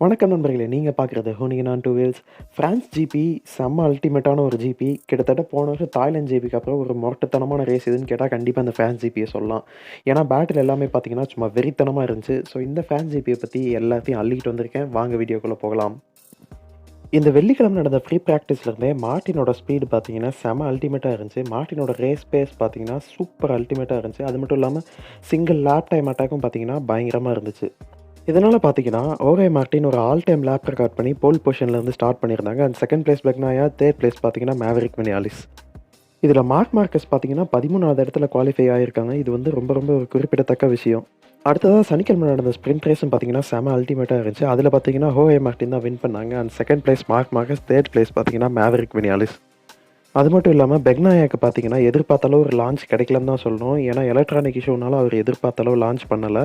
வணக்கம் நண்பர்களே! நீங்க பார்க்குறது ஹூனிகன் ஆன் 2 வீல்ஸ். ஃபிரான்ஸ் ஜிபி செம்ம அல்டிமேட்டான ஒரு ஜிபி. கிட்டத்தட்ட போன வருஷம் தாய்லாந்து ஜிபிக்கு அப்புறம் ஒரு மொரட்டுத்தனமான ரேஸ் எதுன்னு கேட்டா கண்டிப்பா இந்த ஃபிரான்ஸ் ஜிபிய சொல்லலாம். ஏன்னா பேட்டில் எல்லாமே பார்த்தீங்கன்னா, சும்மா வெறித்தனமா இருந்துச்சு. ஸோ இந்த ஃபிரான்ஸ் ஜிபிய பத்தி எல்லாத்தையும் அள்ளிக்கிட்டு வந்திருக்கேன். வாங்க வீடியோக்குள்ள போகலாம். இந்த வெள்ளிக்கிழமை நடந்த ஃப்ரீ பிராக்டிஸ்லேருந்தே மார்ட்டினோட ஸ்பீடு பார்த்தீங்கன்னா, செம அல்டிமேட்டா இருந்துச்சு. மார்ட்டினோட ரேஸ் பேஸ் பார்த்தீங்கன்னா, சூப்பர் அல்டிமேட்டா இருந்துச்சு. அது மட்டும் இல்லாம சிங்கிள் லேப் டைம் அட்டாக்கும் பார்த்தீங்கன்னா, பயங்கரமா இருந்துச்சு. இதனால பார்த்தீங்கன்னா, ஓகே மார்ட்டின் ஒரு ஆல் டைம் லேப் ரெக்கார்ட் பண்ணி போல் பொசிஷன்லேருந்து ஸ்டார்ட் பண்ணியிருந்தாங்க. And second place Bagnaia, third place பார்த்தீங்கன்னா மேவரிக் வினியாலிஸ். இதில மார்க் மார்கஸ் பார்த்தீங்கன்னா 13வது இடத்துல குவாலிஃபை ஆயிருக்காங்க. இது வந்து ரொம்ப ரொம்ப ஒரு குறிப்பிடத்தக்க விஷயம். அடுத்ததா சனிக்கிழமை நடந்த ஸ்ப்ரிண்ட் ரேஸும் பார்த்தீங்கன்னா, செம அல்டிமேட்டா இருந்துச்சு. அதில பார்த்தீங்கன்னா, ஹோவே மார்ட்டின் தான் வின் பண்ணாங்க. And second place mark Marcus, third place பார்த்தீங்கன்னா மேவரிக் வினியாலிஸ். அது மட்டும் இல்லாம பெக்னாயாக்கு பார்த்தீங்கன்னா, எதிர்பார்த்த அளவு ஒரு லான்ச் கிடைக்கலன்னு தான் சொல்லணும். ஏன்னா எலக்ட்ரானிக் இஷ்யூனால அவர் எதிர்பார்த்த அளவு லான்ச் பண்ணல.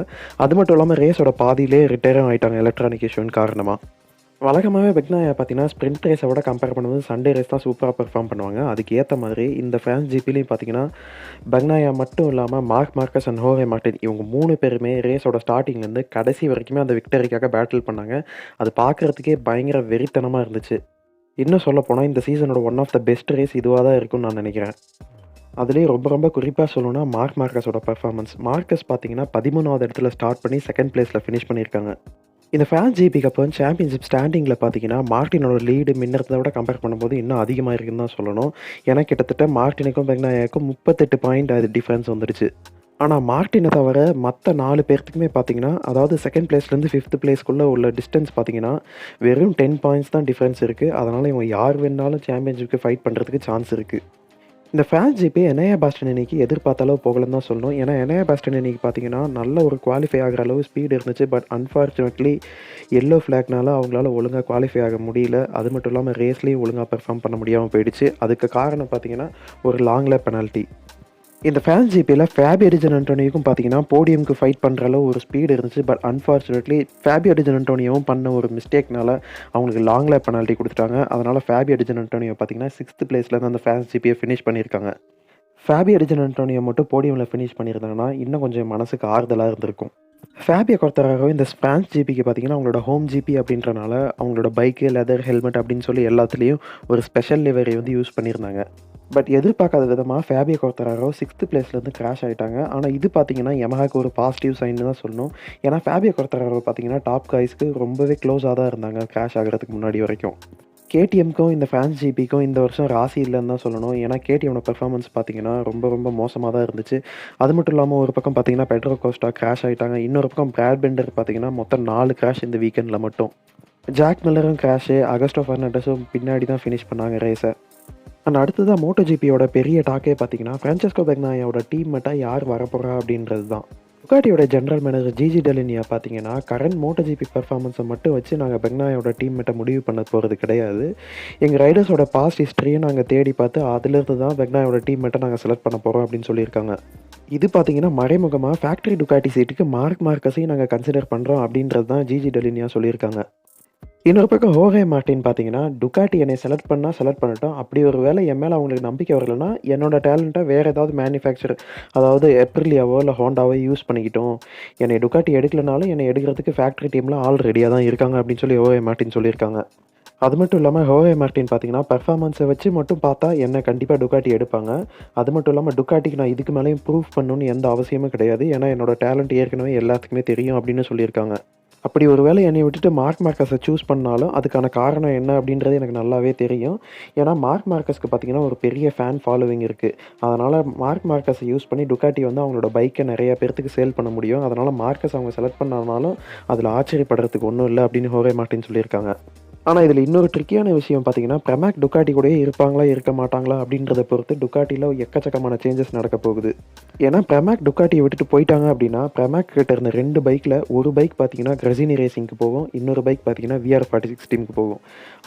அது மட்டும் இல்லாம ரேஸோட பாதியிலேயே ரிட்டயரும் ஆயிட்டாங்க எலக்ட்ரானிக் இஷ்யூவின் காரணமா. வழக்கமாவே பெக்னாயா பார்த்தீங்கன்னா, ஸ்ப்ரிண்ட் ரேஸ விட கம்பேர் பண்ணும்போது சண்டே ரேஸ் தான் சூப்பரா பெர்ஃபார்ம் பண்ணுவாங்க. அதுக்கு ஏத்த மாதிரி இந்த ஃபிரான்ஸ் ஜிபிலயும் பார்த்தீங்கன்னா, பெக்னாயா மட்டும் இல்லாம மார்க் மார்கஸ் அண்ட் ஹோவே மார்ட்டின் இவங்க 3 பேருமே ரேஸோட ஸ்டார்ட்டிங்லேருந்து கடைசி வரைக்குமே அந்த விக்டரிக்காக பேட்டில் பண்ணாங்க. அது பார்க்கறதுக்கே பயங்கர வெறித்தனமா இருந்துச்சு. இன்னும் சொல்லப்போனா இந்த சீசனோட one of the best race இதுவா தான் இருக்கும்னு நான் நினைக்கிறேன். அதுலயும் ரொம்ப ரொம்ப குறிப்பா சொல்லணும்னா மார்க் மார்கஸோட பெர்ஃபார்மன்ஸ். மார்கஸ் பார்த்தீங்கன்னா 13வது இடத்துல ஸ்டார்ட் பண்ணி செகண்ட் பிளேஸ்ல ஃபினிஷ் பண்ணியிருக்காங்க. இந்த ஃபிரான்ஸ் ஜிபிக்கு அப்புறம் சாம்பியன்ஷிப் ஸ்டாண்டிங்கில பார்த்தீங்கன்னா, மார்ட்டினோட லீடு முன்னத்த விட கம்பேர் பண்ணும்போது இன்னும் அதிகமா இருக்குன்னு தான் சொல்லணும். ஏன்னா கிட்டத்தட்ட மார்ட்டினுக்கும் பெக்னாயாக்கும் 38 பாயிண்ட் அது டிஃபரன்ஸ் வந்துடுச்சு. ஆனா மார்ட்டின தவிர மத்த 4 பேர்த்துக்குமே பார்த்தீங்கன்னா, அதாவது செகண்ட் பிளேஸ்லேருந்து 5த் பிளேஸ்க்குள்ள உள்ள டிஸ்டன்ஸ் பார்த்தீங்கன்னா, வெறும் 10 பாயிண்ட்ஸ் தான் டிஃபரன்ஸ் இருக்கு. அதனால இவங்க யார் வேணுனாலும் சாம்பியன்ஷிப்க்கு ஃபைட் பண்றதுக்கு சான்ஸ் இருக்கு. இந்த ஃபிரான்ஸ் ஜிபி எனையா பாஸ்டனினிக்கு எதிர்பார்த்த அளவு போகலன்னு தான் சொல்லணும். ஏன்னா எனையா பாஸ்டனினிக்கு பார்த்தீங்கன்னா, நல்ல ஒரு குவாலிஃபை ஆகுற அளவு ஸ்பீடு இருந்துச்சு. பட் அன்ஃபார்ச்சுனேட்லி எல்லோ ஃபிளாக்னால அவங்களால ஒழுங்கா குவாலிஃபை ஆக முடியல. அது மட்டும் இல்லாம ரேஸ்லயும் ஒழுங்கா பெர்ஃபார்ம் பண்ண முடியாம போயிடுச்சு. அதுக்கு காரணம் பார்த்தீங்கன்னா, ஒரு லாங் லேப் பெனால்டி. இந்த ஃபிரான்ஸ் ஜிபில ஃபேபியோ டி ஜான்டோனியோக்கும் பார்த்தீங்கன்னா, போடியம்க்கு ஃபைட் பண்ற அளவு ஒரு ஸ்பீடு இருந்துச்சு. பட் அன்ஃபார்ச்சுனேட்லி ஃபேபியோ டி ஜான்டோனியோவும் பண்ண ஒரு மிஸ்டேக்னால அவங்களுக்கு லாங் லேப் பெனால்டி குடுத்துட்டாங்க. அதனால ஃபேபியோ டி ஜான்டோனியோ பார்த்தீங்கன்னா, 6த் பிளேஸ்ல தான் அந்த ஃபிரான்ஸ் ஜிபிய ஃபினிஷ் பண்ணியிருக்காங்க. ஃபேபியோ டி ஜான்டோனியோ மட்டும் போடியம்ல ஃபினிஷ் பண்ணியிருந்தாங்கன்னா, இன்னும் கொஞ்சம் மனசுக்கு ஆறுதலா இருந்திருக்கும். ஃபேபியோ குவார்த்தராரோ இந்த ஃபிரான்ஸ் ஜிபிக்கு பார்த்தீங்கன்னா, அவங்களோட ஹோம் ஜிபி அப்படின்றனால அவங்களோட பைக்கு, லெதர், ஹெல்மெட் அப்படின்னு சொல்லி எல்லாத்துலயும் ஒரு ஸ்பெஷல் லிவரி வந்து யூஸ் பண்ணியிருந்தாங்க. பட் எதிர்பார்க்காத விதமா ஃபேபியோ குவார்த்தராரோ 6த் பிளேஸ்லேருந்து கிராஷ் ஆயிட்டாங்க. ஆனா இது பார்த்தீங்கன்னா, யமஹாக்கு ஒரு பாசிட்டிவ் சைன்னு தான் சொல்லணும். ஏன்னா ஃபேபியோ குவார்த்தராரோ பார்த்தீங்கன்னா, டாப் காய்ஸ்க்கு ரொம்பவே க்ளோஸா தான் இருந்தாங்க கிராஷ் ஆகுறதுக்கு முன்னாடி வரைக்கும். கேடிஎம்க்கும் இந்த ஃபிரான்ஸ் ஜிபிக்கும் இந்த வருஷம் ராசி இல்லன்னு தான் சொல்லணும். ஏன்னா கேடிஎம்மோட பெர்ஃபார்மன்ஸ் பார்த்தீங்கன்னா, ரொம்ப ரொம்ப மோசமா தான் இருந்துச்சு. அது மட்டும் இல்லாம ஒரு பக்கம் பார்த்தீங்கன்னா, பெட்ரோ கோஸ்டா கிராஷ் ஆயிட்டாங்க. இன்னொரு பக்கம் பிராட் பெண்டர் பார்த்தீங்கன்னா, மொத்தம் 4 கிராஷ் இந்த வீக்கெண்ட்ல மட்டும். ஜாக் மில்லரும் கிராஷு, அகஸ்டோ ஃபெர்னாண்டஸும் பின்னாடி தான் ஃபினிஷ் பண்ணாங்க ரேஸ. அண்ட் அடுத்ததா மோட்டோ ஜிபியோட பெரிய டாக்கே பார்த்தீங்கன்னா, ஃபிரான்செஸ்கோ பெக்னாயாவோட டீம்மேட்டா யார் வரப்போறா அப்படின்றது தான். டுகாட்டியோட ஜெனரல் மேனேஜர் ஜிஜி டெலினியா பார்த்தீங்கன்னா, கரண்ட் மோட்டோ ஜிபி பெர்ஃபார்மன்ஸை மட்டும் வச்சு நாங்க பெக்னாயோட டீம்மேட்ட முடிவு பண்ண போறது கிடையாது. எங்க ரைடர்ஸோட பாஸ்ட் ஹிஸ்டரியும் நாங்க தேடி பார்த்து, அதிலிருந்து தான் பெக்னாயோட டீம்மேட்ட நாங்க செலக்ட் பண்ண போறோம் அப்படின்னு சொல்லியிருக்காங்க. இது பார்த்தீங்கன்னா, மறைமுகமா ஃபேக்டரி டுகாட்டி சீட்டுக்கு மார்க் மார்கஸையும் நாங்க கன்சிடர் பண்றோம் அப்படின்றது தான் ஜிஜி டெலினியா சொல்லியிருக்காங்க. இன்னொரு பக்கம் ஹோவே மார்ட்டின் பார்த்தீங்கன்னா, டுகாட்டி என்னை செலக்ட் பண்ணா செலக்ட் பண்ணட்டும். அப்படி ஒரு வேளை என் மேல அவங்களுக்கு நம்பிக்கை வரலன்னா, என்னோட டேலண்ட்ட வேற ஏதாவது மேனுஃபேக்சர் அதாவது எப்ரிலியாவோ இல்ல ஹோண்டாவோ யூஸ் பண்ணிக்கிட்டும். என்னைய டுகாட்டி எடுக்கலனாலும் என்னை எடுக்கிறதுக்கு ஃபேக்டரி டீம்ல ஆள் ரெடியா தான் இருக்காங்க அப்படின்னு சொல்லி ஹோவே மார்ட்டின் சொல்லியிருக்காங்க. அது மட்டும் இல்லாம ஹோவே மார்ட்டின் பார்த்தீங்கன்னா, பெர்ஃபார்மன்ஸை வச்சு மட்டும் பார்த்தா என்ன கண்டிப்பா டுகாட்டி எடுப்பாங்க. அது மட்டும் இல்லாம டுகாட்டிக்கு நான் இதுக்கு மேலயும் ப்ரூவ் பண்ணணும்னு எந்த அவசியமும் கிடையாது. ஏன்னா என்னோட டேலண்ட் ஏற்கனவே எல்லாத்துக்குமே தெரியும் அப்படின்னு சொல்லியிருக்காங்க. அப்படி ஒரு வேளை என்னைய விட்டுட்டு மார்க் மார்கஸ சூஸ் பண்ணாலும், அதுக்கான காரணம் என்ன அப்படின்றது எனக்கு நல்லாவே தெரியும். ஏன்னா மார்க் மார்கஸ்க்கு பார்த்தீங்கன்னா, ஒரு பெரிய ஃபேன் ஃபாலோவிங் இருக்கு. அதனால மார்க் மார்கஸ யூஸ் பண்ணி டுகாட்டி வந்து அவங்களோட பைக்க நெறைய பேர்த்துக்கு சேல் பண்ண முடியும். அதனால மார்கஸ் அவங்க செலக்ட் பண்ணாலும், அதில ஆச்சரியப்படுறதுக்கு ஒண்ணும் இல்ல அப்படின்னு ஹோவே மார்ட்டின் சொல்லியிருக்காங்க. ஆனா, இதில இன்னொரு ட்ரிக்கியான விஷயம் பார்த்தீங்கன்னா, பிரமாக் டுகாட்டி கூடயே இருப்பாங்களா, இருக்க மாட்டாங்களா அப்படின்றத பொறுத்து டுகாட்டில எக்கச்சக்கமான சேஞ்சஸ் நடக்க போகுது. ஏன்னா, பிரமாக் டுகாட்டிய விட்டுட்டு போயிட்டாங்க அப்படின்னா, பிரமாக் கிட்ட இருந்த 2 பைக்ல ஒரு பைக் பார்த்தீங்கன்னா, கிரெஸினி ரேசிங்க்கு போகும். இன்னொரு பைக் பார்த்தீங்கன்னா, VR46 டீமுக்கு போகும்.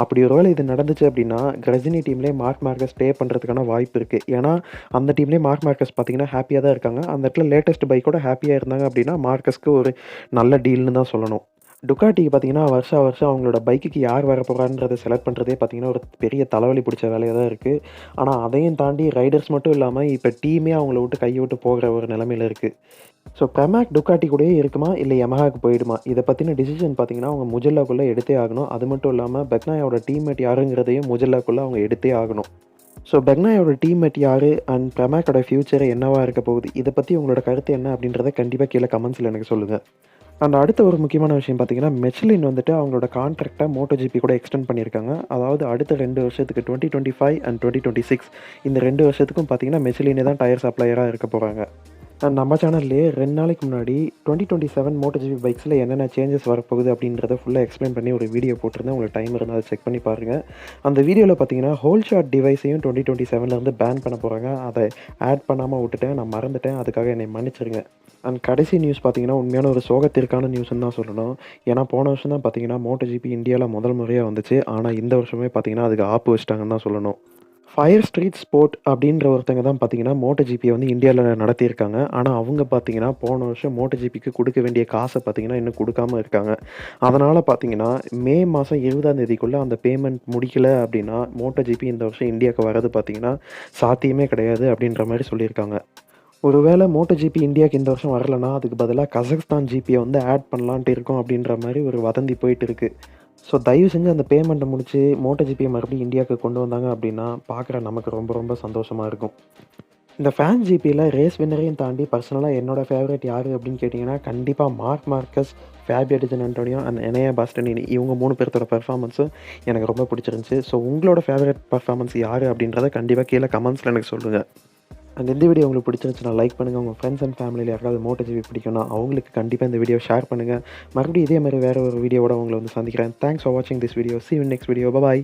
அப்படி ஒரு வேளை இது நடந்துச்சு அப்படின்னா, கிரெஸினி டீம்லயே மார்க் மார்கஸ் ஸ்டே பண்றதுக்கான வாய்ப்பு இருக்கு. ஏன்னா, அந்த டீம்லயே மார்க் மார்கஸ் பார்த்தீங்கன்னா, ஹேப்பியா தான் இருக்காங்க. அந்த இடத்துல லேட்டஸ்ட் பைக்கோட ஹேப்பியா இருந்தாங்க அப்படின்னா, மார்கஸ்க்கு ஒரு நல்ல டீல்ன்னு தான் சொல்லணும். டுகாட்டிக்கு பார்த்தீங்கன்னா, வருஷா வருஷம் அவங்களோட பைக்குக்கு யார் வரப்போறான்றத செலக்ட் பண்றதே பார்த்தீங்கன்னா, ஒரு பெரிய தலைவலி பிடிச்ச வேலையா தான் இருக்கு. ஆனா, அதையும் தாண்டி ரைடர்ஸ் மட்டும் இல்லாம, இப்ப டீமே அவங்கள விட்டு கைய விட்டு போகிற ஒரு நிலைமையில இருக்கு. ஸோ Pramac Ducati கூடயே இருக்குமா? இல்ல Yamahaக்கு போயிடுமா? இத பத்தின டிசிஷன் பார்த்தீங்கன்னா, அவங்க முஜல்லாக்குள்ள எடுத்தே ஆகணும். அது மட்டும் இல்லாம பெக்னாயோட டீம்மேட் யாருங்கிறதையும் முஜல்லாக்குள்ள அவங்க எடுத்தே ஆகணும். ஸோ பெக்னாயோட டீம்மேட் யாரு? அண்ட் Pramacோட ஃபியூச்சர் என்னவா இருக்க போகுது? இத பத்தி உங்களோட கருத்து என்ன? அப்படின்றத கண்டிப்பா கீழ கமெண்ட்ஸ்ல எனக்கு சொல்லுங்க. அண்ட் அடுத்த ஒரு முக்கியமான விஷயம் பார்த்தீங்கன்னா, மெச்லின் வந்துட்டு அவங்களோட கான்ட்ராக்ட்ட MotoGP கூட எக்ஸ்டெண்ட் பண்ணியிருக்காங்க. அதாவது அடுத்த 2 வருஷத்துக்கு 2025 அண்ட் 2026 இந்த 2 வருஷத்துக்கும் பார்த்தீங்கன்னா, மெச்லினே தான் டயர் சப்ளையரா இருக்க போறாங்க. நம்ம சேனல்லேயே 2 நாளைக்கு முன்னாடி 2027 MotoGP பைக்ஸில என்னென்ன சேஞ்சஸ் வரப்போகுது அப்படின்றத ஃபுல்லா எக்ஸ்பிளைன் பண்ணி ஒரு வீடியோ போட்டிருந்தேன். உங்களுக்கு டைம் இருந்தா அத செக் பண்ணி பாருங்க. அந்த வீடியோல பார்த்தீங்கன்னா, ஹோல் ஷாட் டிவைஸையும் 2027லேருந்து பேன் பண்ண போறாங்க. அத ஆட் பண்ணாம விட்டுட்டேன். நான் மறந்துட்டேன். அதுக்காக என்னை மன்னிச்சிருங்க. அண்ட் கடைசி நியூஸ் பார்த்தீங்கன்னா, உண்மையான ஒரு சோகத்திற்கான நியூஸ்ன்னு தான் சொல்லணும். ஏன்னா போன வருஷம் தான் பார்த்தீங்கன்னா, MotoGP இந்தியால முதல் முறையா வந்துச்சு. ஆனா இந்த வருஷமே பார்த்தீங்கன்னா, அதுக்கு ஆப்பு வச்சுட்டாங்கன்னு தான் சொல்லணும். ஃபயர் ஸ்ட்ரீட் ஸ்போர்ட் அப்படின்ற ஒருத்தங்க தான் பார்த்தீங்கன்னா, MotoGP வந்து இந்தியால நடத்தியிருக்காங்க. ஆனா, அவங்க பார்த்தீங்கன்னா, போன வருஷம் MotoGPக்கு குடுக்க வேண்டிய காச பார்த்தீங்கன்னா, இன்னும் குடுக்காம இருக்காங்க. அதனால பார்த்தீங்கன்னா, மே மாசம் 20ஆம் தேதிக்குள்ள அந்த பேமெண்ட் முடிக்கல அப்படின்னா, MotoGP இந்த வருஷம் இந்தியாவுக்கு வர்றது பார்த்தீங்கன்னா, சாத்தியமே கிடையாது அப்படின்ற மாரி சொல்லியிருக்காங்க. ஒருவேள MotoGP இந்தியாவுக்கு இந்த வருஷம் வரலன்னா, அதுக்கு பதிலா கசக்ஸ்தான் ஜிபிய வந்து ஆட் பண்ணலான்ட்டு இருக்கோம் அப்படின்ற மாரி ஒரு வதந்தி போயிட்டு இருக்கு. ஸோ தயவு செஞ்சு அந்த பேமெண்ட்ட முடிச்சு MotoGPய மறுபடியும் இந்தியாவுக்கு கொண்டு வந்தாங்க அப்படின்னா, பார்க்குற நமக்கு ரொம்ப ரொம்ப சந்தோஷமா இருக்கும். இந்த ஃபேன் ஜிபில ரேஸ் வின்னரையும் தாண்டி பர்சனலா என்னோட ஃபேவரைட் யாரு அப்படின்னு கேட்டீங்கன்னா, கண்டிப்பா Marc Marquez, Fabio Di Antonio and Enea Bastianini இவங்க 3 பேர்த்தோட பெர்ஃபார்மன்ஸும் எனக்கு ரொம்ப பிடிச்சிருந்துச்சு. ஸோ உங்களோட ஃபேவரைட் பெர்ஃபார்மன்ஸ் யாரு அப்படின்றத கண்டிப்பா கீழ கமெண்ட்ஸ்ல எனக்கு சொல்லுங்க. அண்ட் இந்த வீடியோ உங்களுக்கு பிடிச்சிருந்துச்சுன்னா லைக் பண்ணுங்கள். உங்கள் ஃப்ரெண்ட்ஸ் அண்ட் ஃபேமிலியில் யாருக்காவது MotoGP பிடிக்கும்னா அவங்களுக்கு கண்டிப்பாக இந்த வீடியோ ஷேர் பண்ணுங்கள். மறுபடியும் இதே மாதிரி வேறு ஒரு வீடியோவோட உங்களை வந்து சந்திக்கிறேன். தேங்க்ஸ் ஃபார் வாட்சிங் this video. See you in next video. Bye bye.